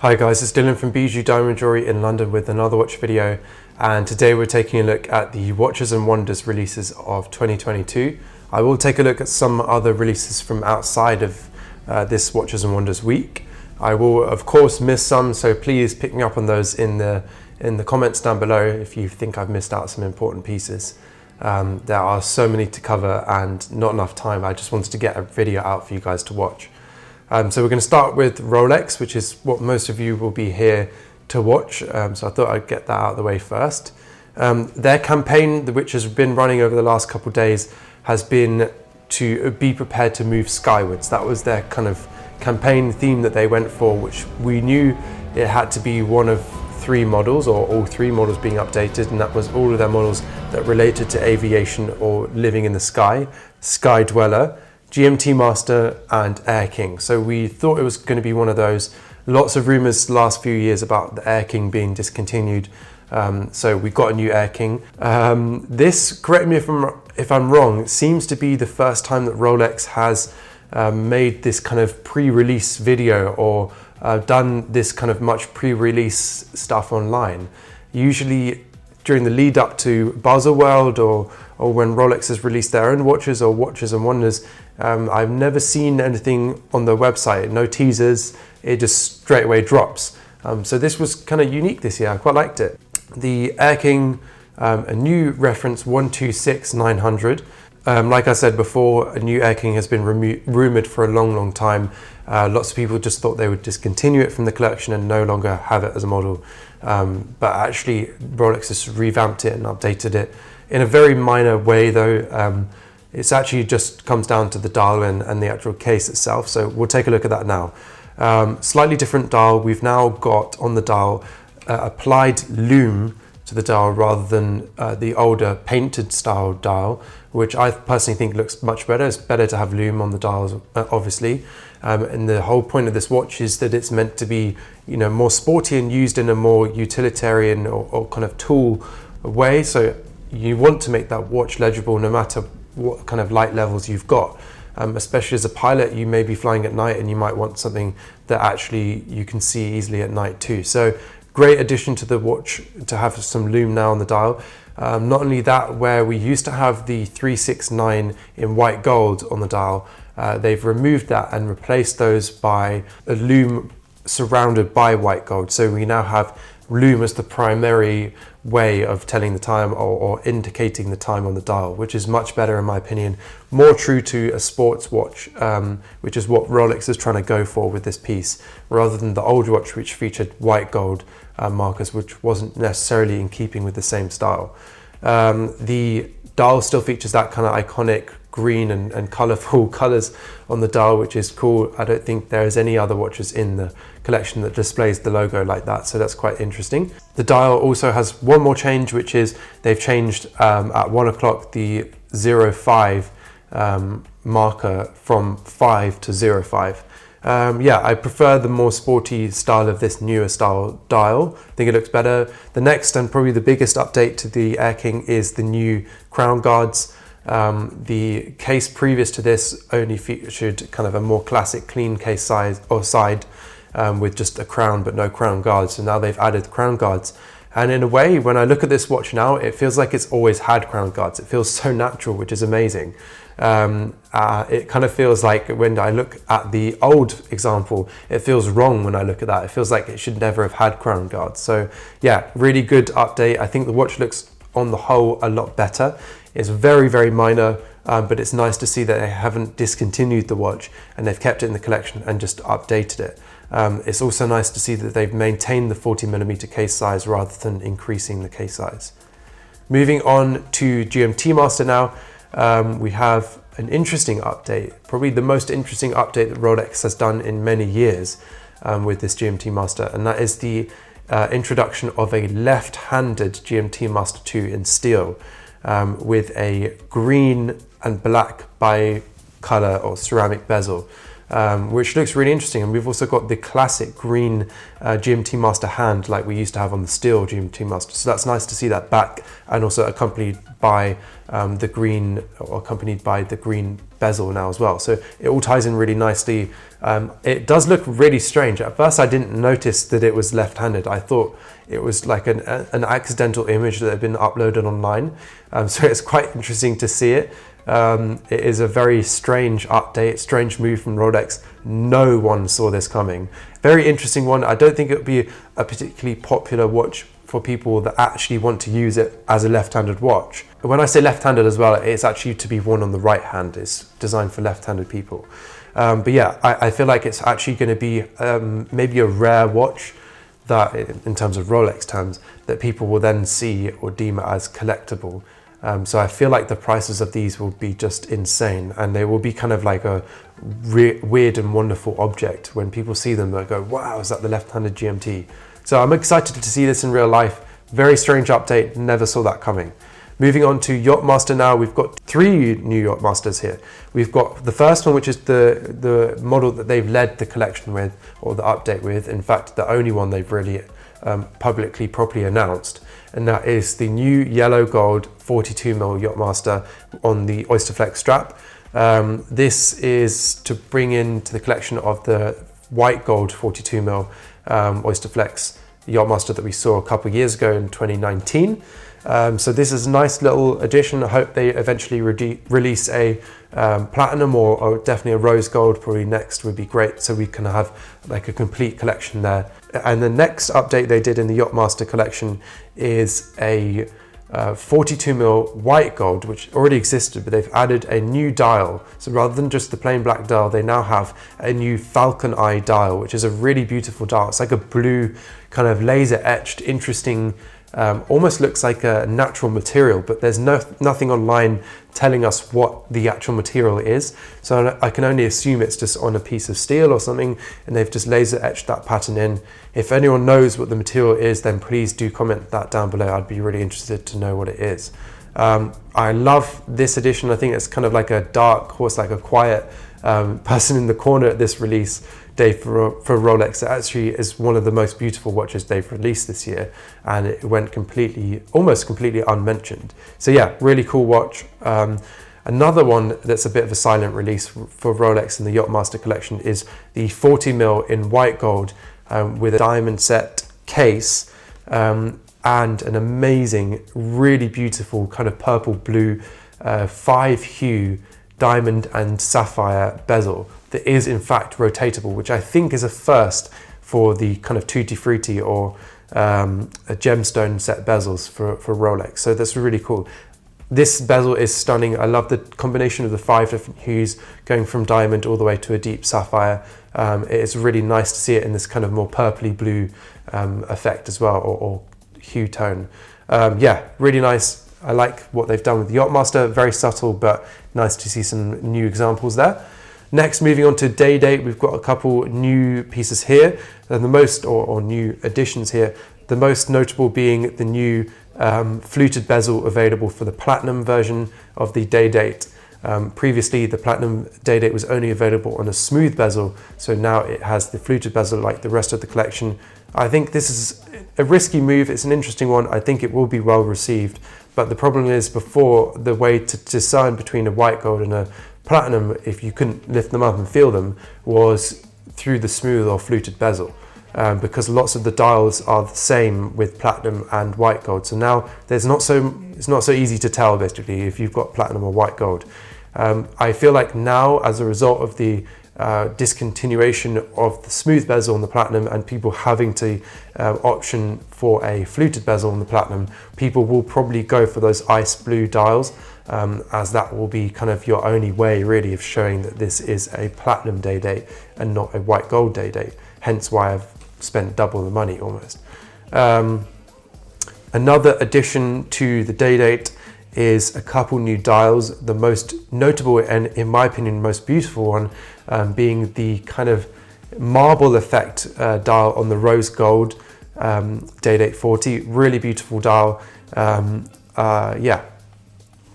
Hi guys, it's Dylan from Bijou Diamond Jewellery in London with another watch video, and today we're taking a look at the Watches and Wonders releases of 2022. I will take a look at some other releases from outside of this Watches and Wonders week. I will of course miss some, so please pick me up on those in the comments down below if you think I've missed out some important pieces. There are so many to cover and not enough time. I just wanted to get a video out for you guys to watch. So we're going to start with Rolex, which is what most of you will be here to watch. So I thought I'd get that out of the way first. Their campaign, which has been running over the last couple of days, has been to be prepared to move skywards. That was their kind of campaign theme that they went for, which we knew it had to be one of three models, or all three models being updated, and that was all of their models that related to aviation or living in the sky, Sky Dweller, GMT Master and Air King. So we thought it was going to be one of those. Lots of rumors the last few years about the Air King being discontinued. So we got a new Air King. This, correct me if I'm wrong, seems to be the first time that Rolex has made this kind of pre-release video or done this kind of much pre-release stuff online. Usually during the lead up to Baselworld or when Rolex has released their own watches or Watches and Wonders, I've never seen anything on their website, no teasers, it just straight away drops. So this was kind of unique this year, I quite liked it. The Air King, a new reference 126900. Like I said before, a new Air King has been rumoured for a long time. Lots of people just thought they would discontinue it from the collection and no longer have it as a model. But actually Rolex has revamped it and updated it in a very minor way though. It's actually just comes down to the dial and the actual case itself. So we'll take a look at that now. Slightly different dial. We've now got on the dial applied lume to the dial rather than the older painted style dial, which I personally think looks much better. It's better to have lume on the dials, obviously. And the whole point of this watch is that it's meant to be, you know, more sporty and used in a more utilitarian or kind of tool way. So you want to make that watch legible no matter what kind of light levels you've got. Especially as a pilot, you may be flying at night and you might want something that actually you can see easily at night too. So great addition to the watch to have some lume now on the dial. Not only that, where we used to have the 369 in white gold on the dial, they've removed that and replaced those by a lume surrounded by white gold. So we now have lume as the primary way of telling the time or indicating the time on the dial, which is much better in my opinion, more true to a sports watch, which is what Rolex is trying to go for with this piece, rather than the old watch which featured white gold markers, which wasn't necessarily in keeping with the same style. The dial still features that kind of iconic green and colourful colours on the dial, which is cool. I don't think there's any other watches in the collection that displays the logo like that, so that's quite interesting. The dial also has one more change, which is they've changed at 1 o'clock the 05 marker from 5 to 05. Yeah, I prefer the more sporty style of this newer style dial. I think it looks better. The next and probably the biggest update to the Air King is the new crown guards. The case previous to this only featured kind of a more classic clean case size or side with just a crown but no crown guards. So now they've added crown guards. And in a way, when I look at this watch now, it feels like it's always had crown guards. It feels so natural, which is amazing. It kind of feels like when I look at the old example, it feels wrong when I look at that. It feels like it should never have had crown guards. So yeah, really good update. I think the watch looks on the whole a lot better. It's very minor, but it's nice to see that they haven't discontinued the watch and they've kept it in the collection and just updated it. It's also nice to see that they've maintained the 40mm case size rather than increasing the case size. Moving on to GMT Master now, we have an interesting update, probably the most interesting update that Rolex has done in many years with this GMT Master, and that is the introduction of a left-handed GMT Master 2 in steel with a green and black bi-color or ceramic bezel. which looks really interesting. And we've also got the classic green GMT Master hand like we used to have on the steel GMT Master. So that's nice to see that back, and also accompanied by the green bezel now as well. So it all ties in really nicely. It does look really strange. At first I didn't notice that it was left-handed. I thought it was like an accidental image that had been uploaded online. So it's quite interesting to see it. It is a very strange update, strange move from Rolex. No one saw this coming. Very interesting one. I don't think it would be a particularly popular watch for people that actually want to use it as a left-handed watch. When I say left-handed as well, it's actually to be worn on the right hand. It's designed for left-handed people. But yeah, I feel like it's actually going to be maybe a rare watch that, in terms of Rolex terms, that people will then see or deem it as collectible. So I feel like the prices of these will be just insane, and they will be kind of like a weird and wonderful object. When people see them, they'll go, wow, is that the left-handed GMT? So I'm excited to see this in real life. Very strange update, never saw that coming. Moving on to Yacht-Master now, we've got 3 new Yacht-Masters here. We've got the first one, which is the model that they've led the collection with, or the update with. In fact, the only one they've really publicly properly announced. And that is the new yellow gold 42mm Yacht-Master on the Oyster Flex strap. This is to bring into the collection of the white gold 42mm Oyster Flex Yacht-Master that we saw a couple of years ago in 2019. So this is a nice little addition. I hope they eventually release a platinum or definitely a rose gold. Probably next would be great, so we can have like a complete collection there. And the next update they did in the Yacht-Master collection is a 42mm white gold, which already existed, but they've added a new dial. So rather than just the plain black dial, they now have a new falcon eye dial, which is a really beautiful dial. It's like a blue kind of laser etched, interesting, almost looks like a natural material, but there's nothing online telling us what the actual material is. So I can only assume it's just on a piece of steel or something, and they've just laser etched that pattern in. If anyone knows what the material is, then please do comment that down below. I'd be really interested to know what it is. I love this edition. I think it's kind of like a dark horse, like a quiet person in the corner at this release day for Rolex. It actually is one of the most beautiful watches they've released this year, and it went almost completely unmentioned. So yeah, really cool watch. Another one that's a bit of a silent release for Rolex in the Yacht-Master collection is the 40mm in white gold with a diamond set case and an amazing, really beautiful kind of purple blue 5-hue diamond and sapphire bezel that is in fact rotatable, which I think is a first for the kind of tutti frutti or a gemstone set bezels for Rolex. So that's really cool. This bezel is stunning. I love the combination of the 5 different hues going from diamond all the way to a deep sapphire. It's really nice to see it in this kind of more purpley blue effect as well, or hue tone. Yeah, really nice. I like what they've done with the Yacht-Master. Very subtle, but nice to see some new examples there. Next, moving on to day date, we've got a couple new pieces here, and the most, or new additions here, the most notable being the new fluted bezel available for the platinum version of the day date. Previously, the platinum day date was only available on a smooth bezel, so now it has the fluted bezel like the rest of the collection. I think this is a risky move. It's an interesting one. I think it will be well received, but the problem is, before, the way to discern between a white gold and a platinum, if you couldn't lift them up and feel them, was through the smooth or fluted bezel, because lots of the dials are the same with platinum and white gold. So now it's not so easy to tell basically if you've got platinum or white gold. I feel like now, as a result of the discontinuation of the smooth bezel on the platinum and people having to option for a fluted bezel on the platinum, people will probably go for those ice blue dials, as that will be kind of your only way really of showing that this is a platinum day date and not a white gold day date. Hence why I've spent double the money almost. Another addition to the day date is a couple new dials. The most notable and, in my opinion, most beautiful one being the kind of marble effect dial on the rose gold day date 40. Really beautiful dial. Yeah,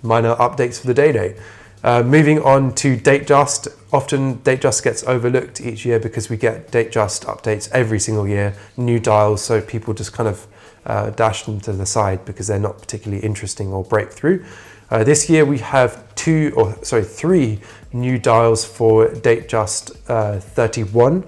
minor updates for the day date. Moving on to Datejust. Often Datejust gets overlooked each year because we get Datejust updates every single year, new dials, so people just kind of dash them to the side because they're not particularly interesting or breakthrough. This year we have three new dials for Datejust 31.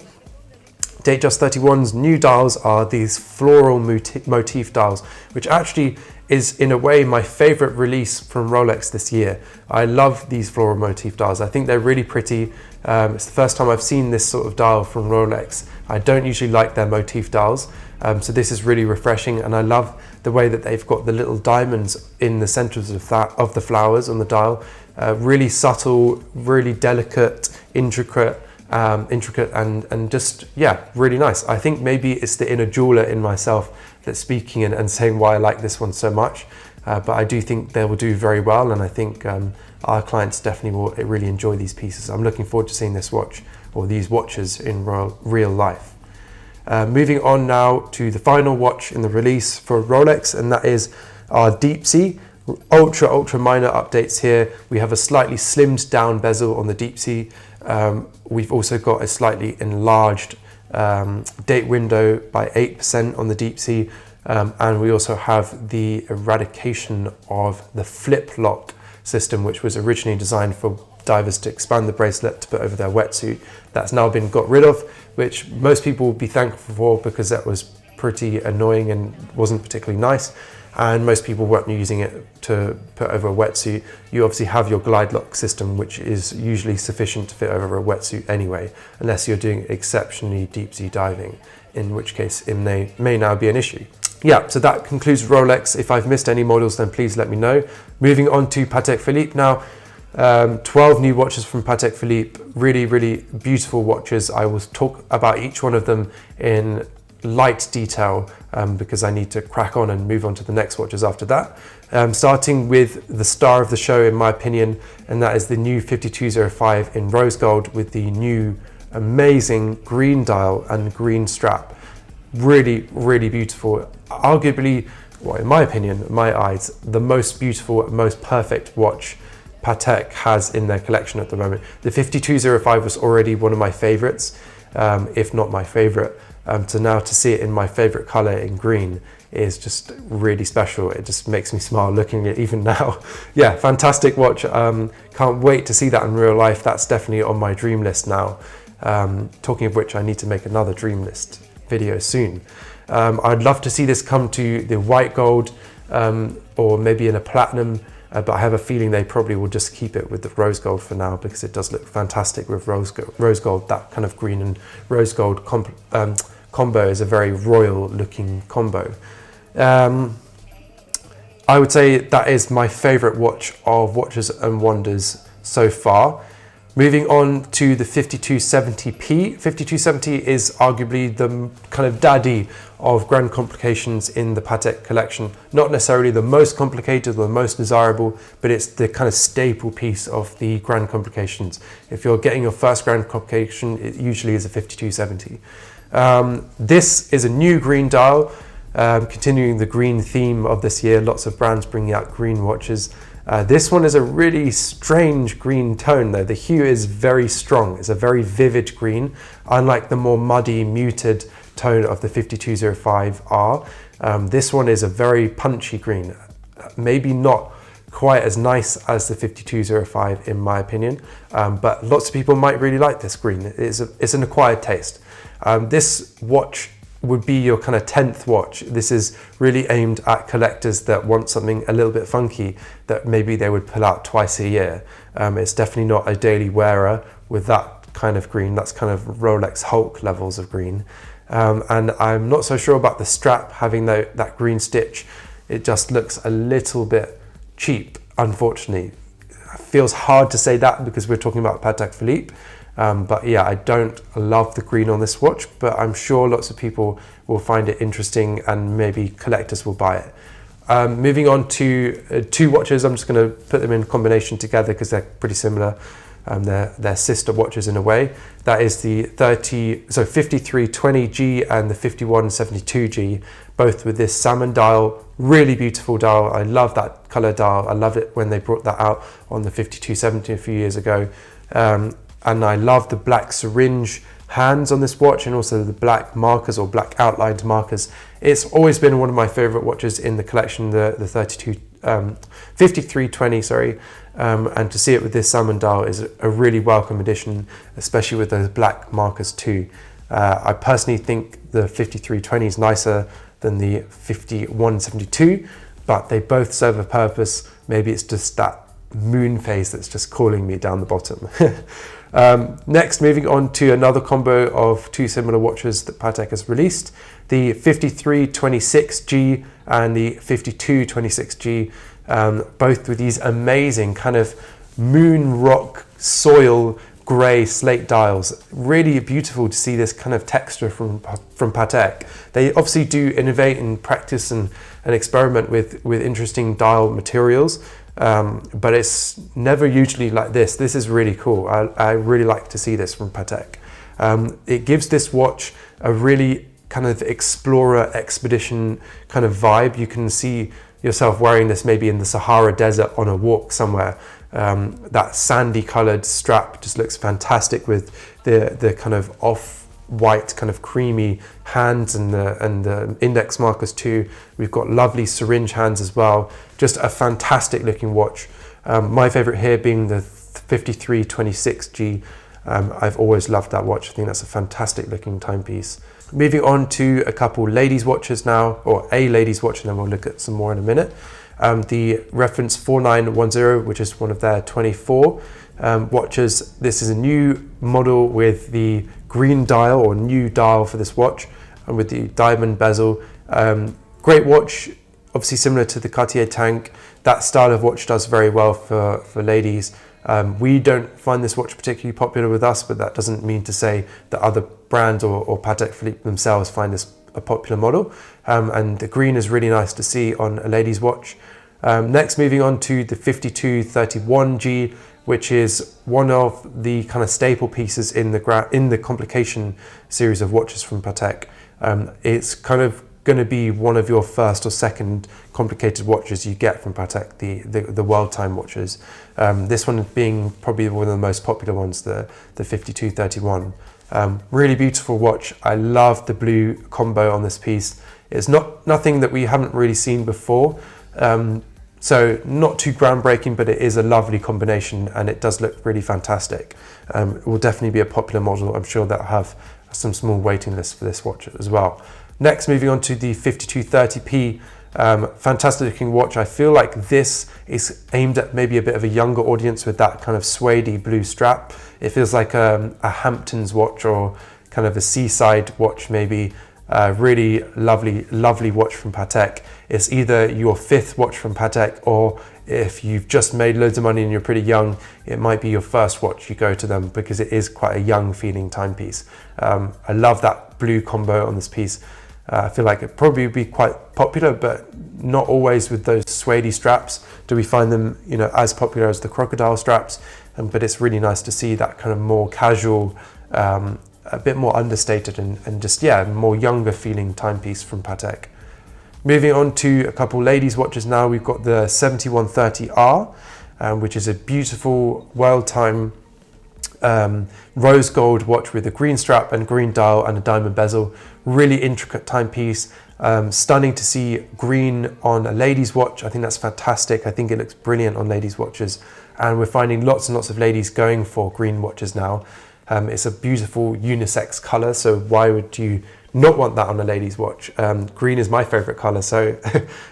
Datejust 31's new dials are these floral motif dials, which actually is in a way my favorite release from Rolex this year. I love these floral motif dials. I think they're really pretty. It's the first time I've seen this sort of dial from Rolex. I don't usually like their motif dials, so this is really refreshing, and I love the way that they've got the little diamonds in the centers of the flowers on the dial. Really subtle, really delicate, intricate and just, yeah, really nice. I think maybe it's the inner jeweler in myself that's speaking and saying why I like this one so much, but I do think they will do very well, and I think our clients definitely will really enjoy these pieces. I'm looking forward to seeing this watch or these watches in real life. Moving on now to the final watch in the release for Rolex, and that is our Deepsea. Ultra minor updates here. We have a slightly slimmed down bezel on the Deepsea. We've also got a slightly enlarged date window by 8% on the Deepsea, and we also have the eradication of the flip lock system, which was originally designed for divers to expand the bracelet to put over their wetsuit. That's now been got rid of, which most people will be thankful for because that was pretty annoying and wasn't particularly nice, and most people weren't using it to put over a wetsuit. You obviously have your glide lock system, which is usually sufficient to fit over a wetsuit anyway, unless you're doing exceptionally deep sea diving, in which case it may now be an issue. Yeah, so that concludes Rolex. If I've missed any models, then please let me know. Moving on to Patek Philippe now. 12 new watches from Patek Philippe, really beautiful watches. I will talk about each one of them in light detail because I need to crack on and move on to the next watches after that. Starting with the star of the show, in my opinion, and that is the new 5205 in rose gold with the new amazing green dial and green strap. Really beautiful. Arguably, well, in my opinion, in my eyes, the most beautiful, most perfect watch Patek has in their collection at the moment. The 5205 was already one of my favorites, if not my favorite. So now to see it in my favorite color in green is just really special. It just makes me smile looking at it even now. Yeah, fantastic watch. Can't wait to see that in real life. That's definitely on my dream list now. Talking of which, I need to make another dream list video soon. I'd love to see this come to the white gold or maybe in a platinum, but I have a feeling they probably will just keep it with the rose gold for now because it does look fantastic with rose gold. That kind of green and rose gold combo is a very royal looking combo. I would say that is my favorite watch of Watches and Wonders so far. Moving on to the 5270p. 5270 is arguably the kind of daddy of grand complications in the Patek collection. Not necessarily the most complicated or the most desirable, but it's the kind of staple piece of the grand complications. If you're getting your first grand complication, it usually is a 5270. This is a new green dial, continuing the green theme of this year. Lots of brands bringing out green watches. This one is a really strange green tone though. The hue is very strong. It's a very vivid green, unlike the more muddy, muted tone of the 5205R. This one is a very punchy green. Maybe not quite as nice as the 5205 in my opinion, but lots of people might really like this green. It's an acquired taste. This watch would be your kind of 10th watch. This is really aimed at collectors that want something a little bit funky that maybe they would pull out twice a year. It's definitely not a daily wearer with that kind of green. That's kind of Rolex Hulk levels of green. And I'm not so sure about the strap having that green stitch. It just looks a little bit cheap, unfortunately. It feels hard to say that because we're talking about Patek Philippe. But yeah, I don't love the green on this watch, but I'm sure lots of people will find it interesting and maybe collectors will buy it. Moving on to two watches, I'm just going to put them in combination together because they're pretty similar. They're sister watches in a way. That is the 5320G and the 5172G, both with this salmon dial, really beautiful dial. I love that color dial. I loved it when they brought that out on the 5270 a few years ago. And I love the black syringe hands on this watch, and also the black markers or black outlined markers. It's always been one of my favorite watches in the collection, the 5320, sorry. And to see it with this salmon dial is a really welcome addition, especially with those black markers too. I personally think the 5320 is nicer than the 5172, but they both serve a purpose. Maybe it's just that moon phase that's just calling me down the bottom. Next, moving on to another combo of two similar watches that Patek has released, the 5326G and the 5226G, both with these amazing kind of moon rock soil grey slate dials. Really beautiful to see this kind of texture from Patek. They obviously do innovate and practice and experiment with interesting dial materials, but it's never usually like this. This is really cool. I really like to see this from Patek. It gives this watch a really kind of explorer expedition kind of vibe. You can see yourself wearing this maybe in the Sahara Desert on a walk somewhere. That sandy colored strap just looks fantastic with the kind of off-white kind of creamy hands and the index markers too. We've got lovely syringe hands as well. Just a fantastic looking watch. My favorite here being the 5326G. I've always loved that watch. I think that's a fantastic looking timepiece. Moving on to a couple ladies watches now, or a ladies watch, and then we'll look at some more in a minute. The reference 4910, which is one of their 24 watches. This is a new model with the green dial, or new dial for this watch, and with the diamond bezel. Great watch, obviously similar to the Cartier Tank. That style of watch does very well for ladies. We don't find this watch particularly popular with us, but that doesn't mean to say that other brands or Patek Philippe themselves find this a popular model. And the green is really nice to see on a lady's watch. Next, moving on to the 5231G, which is one of the kind of staple pieces in the complication series of watches from Patek. It's kind of going to be one of your first or second complicated watches you get from Patek, the world time watches. This one being probably one of the most popular ones, the 5231. Really beautiful watch. I love the blue combo on this piece. It's nothing that we haven't really seen before. So not too groundbreaking, but it is a lovely combination and it does look really fantastic. It will definitely be a popular model. I'm sure that'll have some small waiting list for this watch as well. Next, moving on to the 5230P, fantastic looking watch. I feel like this is aimed at maybe a bit of a younger audience with that kind of suede blue strap. It feels like a Hamptons watch or kind of a seaside watch maybe. Really lovely watch from Patek. It's either your fifth watch from Patek, or if you've just made loads of money and you're pretty young, it might be your first watch you go to them, because it is quite a young feeling timepiece. I love that blue combo on this piece. I feel like it probably would be quite popular, but not always with those suede straps do we find them, as popular as the crocodile straps. But it's really nice to see that kind of more casual, a bit more understated and just, more younger feeling timepiece from Patek. Moving on to a couple ladies watches now, we've got the 7130R, which is a beautiful world time rose gold watch with a green strap and green dial and a diamond bezel. Really intricate timepiece. Stunning to see green on a lady's watch. I think that's fantastic. I think it looks brilliant on ladies' watches, and we're finding lots and lots of ladies going for green watches now. It's a beautiful unisex color, so why would you not want that on a lady's watch? Green is my favorite color, so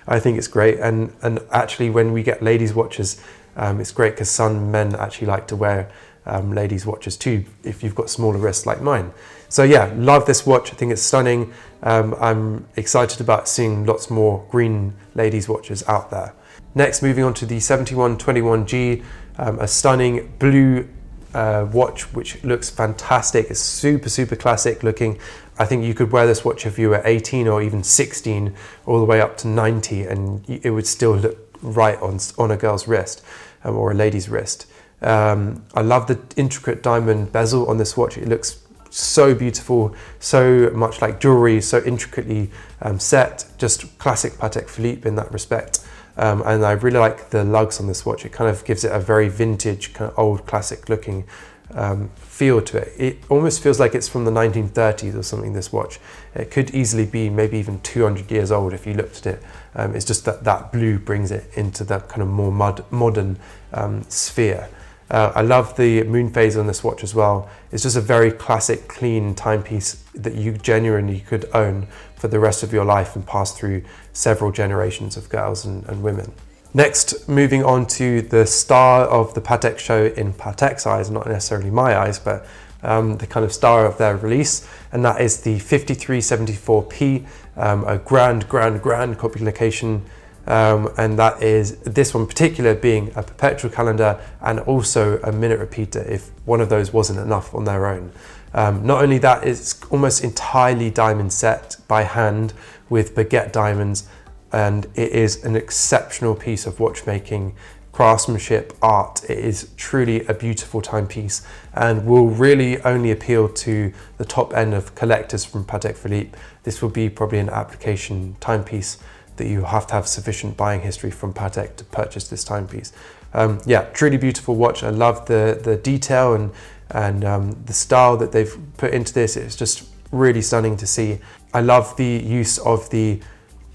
I think it's great. And actually, when we get ladies' watches, it's great because some men actually like to wear ladies' watches too, if you've got smaller wrists like mine. So yeah, love this watch. I think it's stunning. I'm excited about seeing lots more green ladies' watches out there. Next, moving on to the 7121G, a stunning blue watch which looks fantastic. It's super classic looking. I think you could wear this watch if you were 18 or even 16 all the way up to 90 and it would still look right on a girl's wrist or a lady's wrist. I love the intricate diamond bezel on this watch. It looks so beautiful, so much like jewelry, so intricately set, just classic Patek Philippe in that respect. And I really like the lugs on this watch. It kind of gives it a very vintage, kind of old classic looking feel to it. It almost feels like it's from the 1930s or something, this watch. It could easily be maybe even 200 years old if you looked at it. It's just that blue brings it into that kind of more modern sphere. I love the moon phase on this watch as well. It's just a very classic, clean timepiece that you genuinely could own for the rest of your life and pass through several generations of girls and women. Next, moving on to the star of the Patek show in Patek's eyes, not necessarily my eyes, but the kind of star of their release, and that is the 5374P, a grand complication. And that is this one in particular being a perpetual calendar and also a minute repeater if one of those wasn't enough on their own. Not only that, it's almost entirely diamond set by hand with baguette diamonds, and it is an exceptional piece of watchmaking, craftsmanship, art. It is truly a beautiful timepiece and will really only appeal to the top end of collectors from Patek Philippe. This will be probably an application timepiece that you have to have sufficient buying history from Patek to purchase this timepiece. Yeah, truly beautiful watch. I love the detail and the style that they've put into this. It's just really stunning to see. I love the use of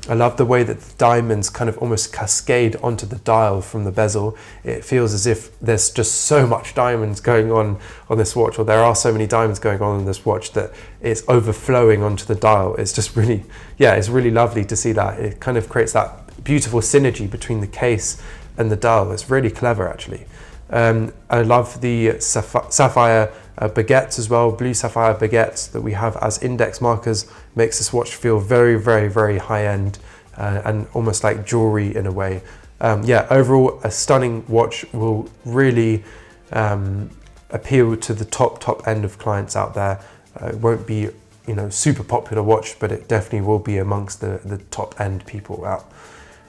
I love the way that the diamonds kind of almost cascade onto the dial from the bezel. It feels as if there's just so much diamonds going on this watch, or there are so many diamonds going on in this watch that it's overflowing onto the dial. It's just really, yeah, it's really lovely to see that. It kind of creates that beautiful synergy between the case and the dial. It's really clever, actually. I love the sapphire baguettes as well, blue sapphire baguettes that we have as index markers. Makes this watch feel very high end and almost like jewelry in a way. Yeah, overall a stunning watch, will really appeal to the top end of clients out there. It won't be, you know, super popular watch, but it definitely will be amongst the top end people out.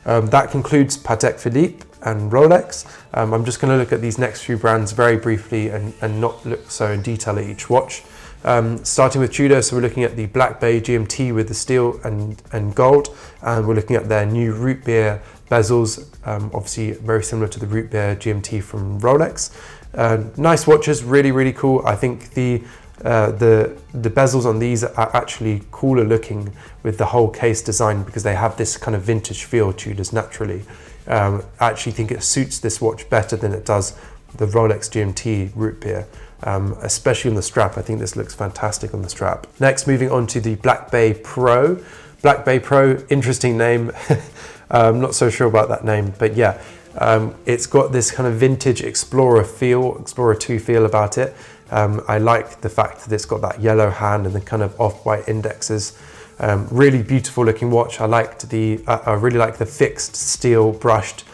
That concludes Patek Philippe and Rolex. I'm just going to look at these next few brands very briefly and not look so in detail at each watch. Starting with Tudor, so we're looking at the Black Bay GMT with the steel and gold, and we're looking at their new root beer bezels, obviously very similar to the root beer GMT from Rolex. Nice watches, really cool. I think the bezels on these are actually cooler looking with the whole case design because they have this kind of vintage feel, Tudors naturally. I actually think it suits this watch better than it does the Rolex GMT root beer, especially on the strap. I think this looks fantastic on the strap. Next, moving on to the Black Bay Pro. Black Bay Pro, interesting name. I'm not so sure about that name, but yeah, it's got this kind of vintage Explorer 2 feel about it. I like the fact that it's got that yellow hand and the kind of off-white indexes. Really beautiful looking watch. I really like the fixed steel brushed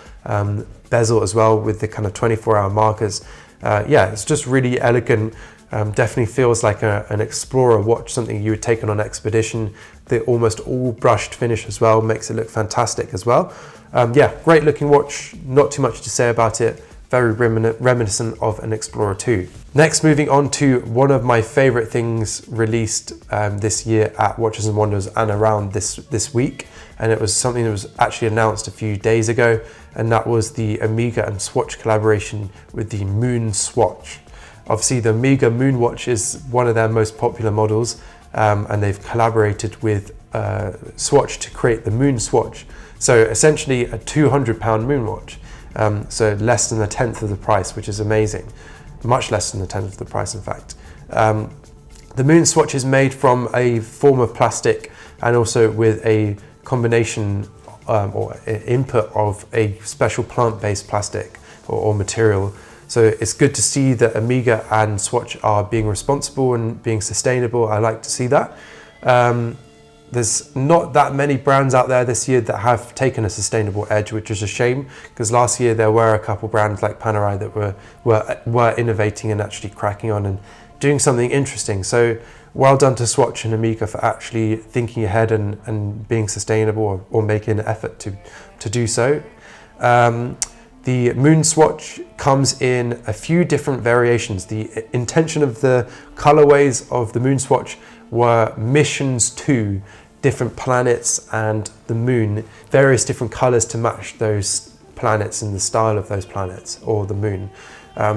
bezel as well with the kind of 24-hour markers. Yeah, it's just really elegant. Definitely feels like an explorer watch, something you would take on an expedition. The almost all brushed finish as well makes it look fantastic as well. Yeah, great looking watch. Not too much to say about it. Very reminiscent of an Explorer 2. Next, moving on to one of my favorite things released this year at Watches and Wonders and around this week, and it was something that was actually announced a few days ago, and that was the Omega and Swatch collaboration with the Moon Swatch. Obviously, the Omega Moon watch is one of their most popular models, and they've collaborated with Swatch to create the Moon Swatch. So essentially a £200 moon watch. So less than a tenth of the price, which is amazing. Much less than a tenth of the price, in fact. The Moon Swatch is made from a form of plastic and also with a combination or input of a special plant-based plastic or material. So it's good to see that Omega and Swatch are being responsible and being sustainable. I like to see that. There's not that many brands out there this year that have taken a sustainable edge, which is a shame, because last year there were a couple brands like Panerai that were innovating and actually cracking on and doing something interesting. So well done to Swatch and Omega for actually thinking ahead and being sustainable or making an effort to do so. The Moon Swatch comes in a few different variations. The intention of the colorways of the Moon Swatch were missions to different planets and the moon, various different colors to match those planets and the style of those planets or the moon.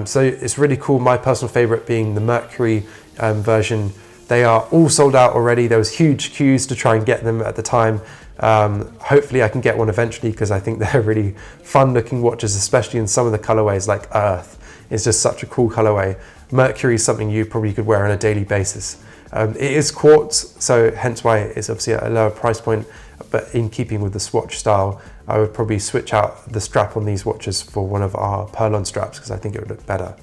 So it's really cool. My personal favorite being the Mercury version. They are all sold out already. There was huge queues to try and get them at the time. Hopefully I can get one eventually because I think they're really fun looking watches, especially in some of the colorways like Earth. It's just such a cool colorway. Mercury is something you probably could wear on a daily basis. It is quartz, so hence why it's obviously at a lower price point, but in keeping with the Swatch style, I would probably switch out the strap on these watches for one of our pearl-on straps because I think it would look better.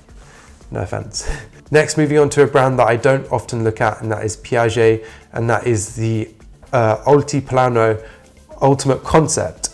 No offense. Next, moving on to a brand that I don't often look at, and that is Piaget, and that is the Altiplano Ultimate Concept.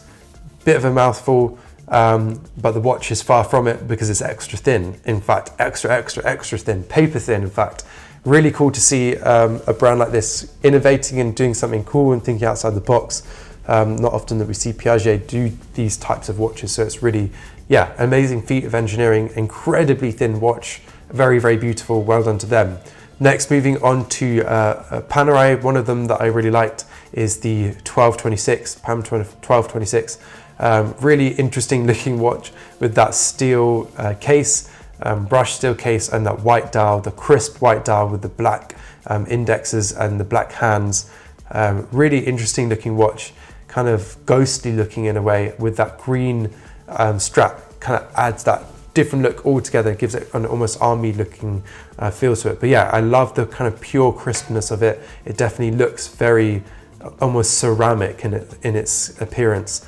Bit of a mouthful, but the watch is far from it because it's extra thin. In fact, extra thin, paper thin, in fact. Really cool to see a brand like this innovating and doing something cool and thinking outside the box. Not often that we see Piaget do these types of watches, so it's really, yeah, amazing feat of engineering, incredibly thin watch, very, very beautiful, well done to them. Next, moving on to Panerai, one of them that I really liked is the 1226, PAM 1226. Really interesting looking watch with that steel case, brushed steel case, and that white dial, the crisp white dial with the black indexes and the black hands. Really interesting looking watch, kind of ghostly looking in a way, with that green strap, kind of adds that different look altogether, gives it an almost army looking feel to it. But yeah, I love the kind of pure crispness of it. It definitely looks very almost ceramic in its appearance.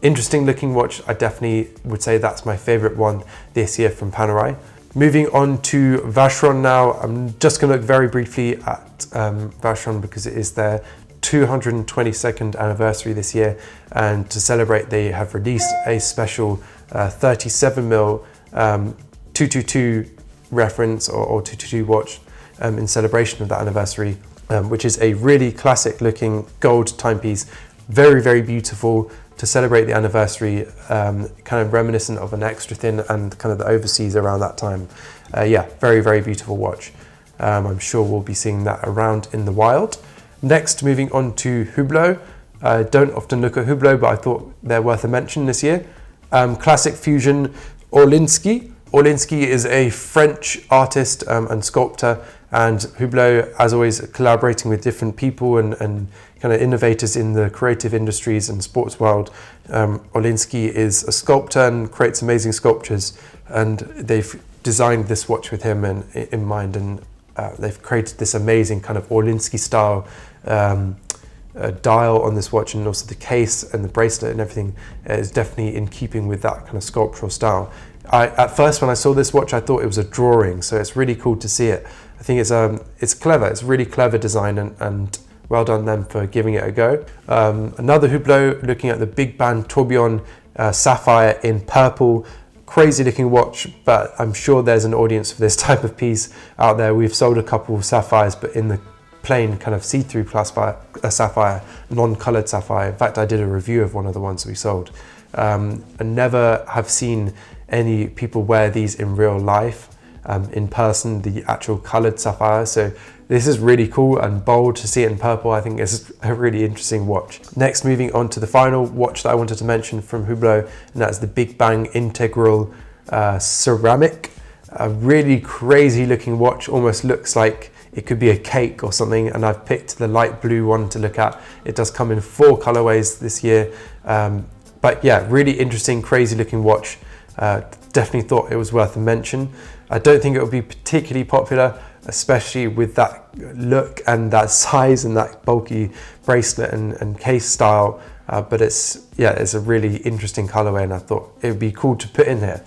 Interesting looking watch. I definitely would say that's my favorite one this year from Panerai. Moving on to Vacheron now. I'm just going to look very briefly at Vacheron because it is their 222nd anniversary this year, and to celebrate they have released a special 37mm 222 reference or 222 watch in celebration of that anniversary, which is a really classic looking gold timepiece, very, very beautiful to celebrate the anniversary, kind of reminiscent of an extra thin and kind of the overseas around that time. Yeah, very, very beautiful watch. I'm sure we'll be seeing that around in the wild. Next, moving on to Hublot. I don't often look at Hublot, but I thought they're worth a mention this year. Classic Fusion Orlinsky. Orlinsky is a French artist and sculptor, and Hublot, as always, collaborating with different people and kind of innovators in the creative industries and sports world. Orlinsky is a sculptor and creates amazing sculptures, and they've designed this watch with him in mind, and they've created this amazing kind of Orlinsky style dial on this watch, and also the case and the bracelet and everything is definitely in keeping with that kind of sculptural style. At first, when I saw this watch, I thought it was a drawing, so it's really cool to see it. I think it's clever. It's really clever design, and well done them for giving it a go. Another Hublot, looking at the Big Band Tourbillon Sapphire in purple. Crazy looking watch, but I'm sure there's an audience for this type of piece out there. We've sold a couple of sapphires, but in the plain kind of see-through sapphire, non-colored sapphire. In fact, I did a review of one of the ones we sold. I never have seen any people wear these in real life, in person, the actual colored sapphire. So this is really cool and bold to see it in purple. I think it's a really interesting watch. Next, moving on to the final watch that I wanted to mention from Hublot, and that's the Big Bang Integral Ceramic. A really crazy looking watch, almost looks like it could be a cake or something, and I've picked the light blue one to look at. It does come in 4 colorways this year, but yeah, really interesting, crazy looking watch. Definitely thought it was worth a mention. I don't think it will be particularly popular, especially with that look and that size and that bulky bracelet and case style, but it's a really interesting colorway, and I thought it would be cool to put in here.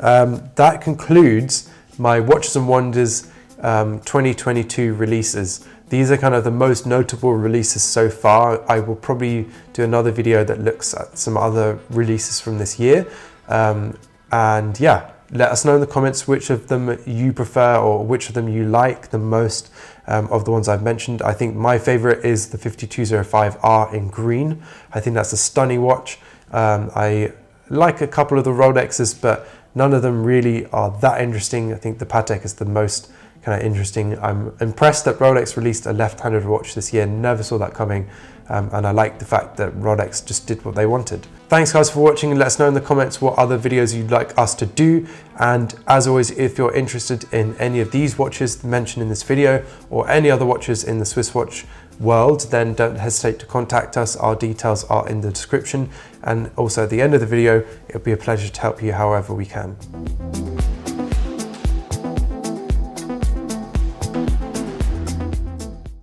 That concludes my Watches and Wonders 2022 releases. These are kind of the most notable releases so far. I will probably do another video that looks at some other releases from this year. And yeah, let us know in the comments which of them you prefer or which of them you like the most of the ones I've mentioned. I think my favorite is the 5205R in green. I think that's a stunning watch. I like a couple of the Rolexes, but none of them really are that interesting. I think the Patek is the most kind of interesting. I'm impressed that Rolex released a left-handed watch this year. Never saw that coming. And I like the fact that Rolex just did what they wanted. Thanks guys for watching, and let us know in the comments what other videos you'd like us to do. And as always, if you're interested in any of these watches mentioned in this video or any other watches in the Swiss watch world, then don't hesitate to contact us. Our details are in the description, and also at the end of the video, it'll be a pleasure to help you however we can.